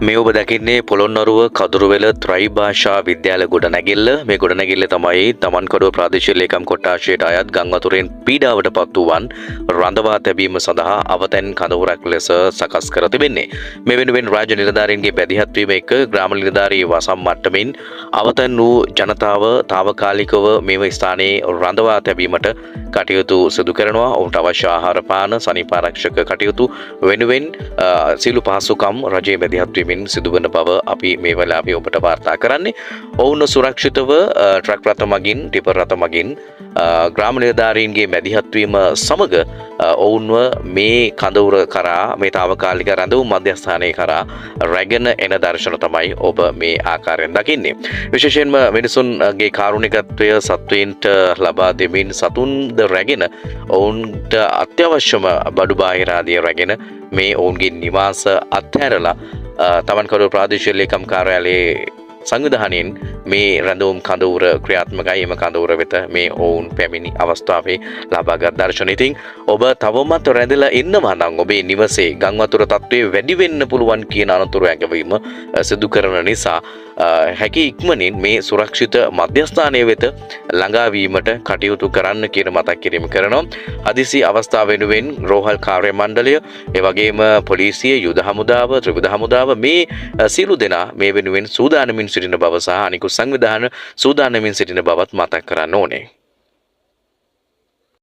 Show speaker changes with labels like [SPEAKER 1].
[SPEAKER 1] මේ ඔබ දකින්නේ පොළොන්නරුව කදුරුවෙල ත්‍රයි භාෂා විද්‍යාල ගොඩනැගිල්ල. මේ ගොඩනැගිල්ල තමයි තමන්කඩුව ප්‍රාදේශීය ලේකම් කොට්ටාශයට අයත් ගංවතුරෙන් පීඩාවට පත් වූවන් රඳවා තැබීම සඳහා අවතැන් කඳවුරක් ලෙස සකස් කර තිබෙන්නේ. මේ වෙනුවෙන් රාජ්‍ය නිලධාරීන්ගේ බැදිහත් වීම එක්ක ග්‍රාම නිලධාරී වසම් මට්ටමින් අවතැන් වූ ජනතාව తాවකාලිකව මේව ස්ථානයේ රඳවා තැබීමට කටයුතු සිදු කරනවා. ඔවුන්ට අවශ්‍ය ආහාර පාන සනීපාරක්ෂක කටයුතු වෙනුවෙන් සියලු පහසුකම් රජයේ බැදිහත් වීමෙන් සිදුවන බව අපි මේ වෙලාවේ ඔබට වාර්තා කරන්නේ. ඔවුන් සුරක්ෂිතව ට්‍රක් රථ මගින් ටිපර් රථ මගින් ග්‍රාම නිලධාරීන්ගේ මැදිහත් වීම සමග ඔවුන්ව මේ කඳවුර කරා මේ తాවකාලික රැඳවුම් මධ්‍යස්ථානයේ කරා රැගෙන එන දර්ශන තමයි ඔබ මේ ආකාරයෙන් දකින්නේ. විශේෂයෙන්ම මිනිසුන්ගේ කාරුණිකත්වය සත්වයින්ට ලබා දෙමින් සතුන්ද රැගෙන ඔවුන්ට අත්‍යවශ්‍යම බඩු බාහිර ආදිය රැගෙන මේ ඔවුන්ගේ නිවාස අත්හැරලා තමන්කඩුව ප්‍රාදේශීය ලේකම් කාර්යාලයේ සංවිධානයෙන් මේ රැඳවුම් කඳවුර ක්‍රියාත්මකයි. එම කඳවුර වෙත මේ ඔවුන් පැමිණි අවස්ථාවේ ලබාගත් දර්ශන. ඉතින් ඔබ තවමත් රැඳලා ඉන්නවා නම් ඔබේ නිවසේ ගංවතුර තත්ත්වය වැඩි වෙන්න පුළුවන් කියන අනතුරු ඇඟවීම සිදු කරන නිසා හැකි ඉක්මනින් මේ සුරක්ෂිත මධ්‍යස්ථානය වෙත ළඟාවීමට කටයුතු කරන්න කියන මතක් කිරීම කරනවා. හදිසි අවස්ථාව වෙනුවෙන් රෝහල් කාර්ය මණ්ඩලය, ඒ වගේම පොලිසිය, යුද හමුදාව, ත්‍රිවිධ හමුදාව මේ සියලු දෙනා මේ වෙනුවෙන් සූදානමින් සිටින බව සහ අනිකුත් සංවිධාන සූදානමින් සිටින බවත් මතක් කරන්න ඕනේ.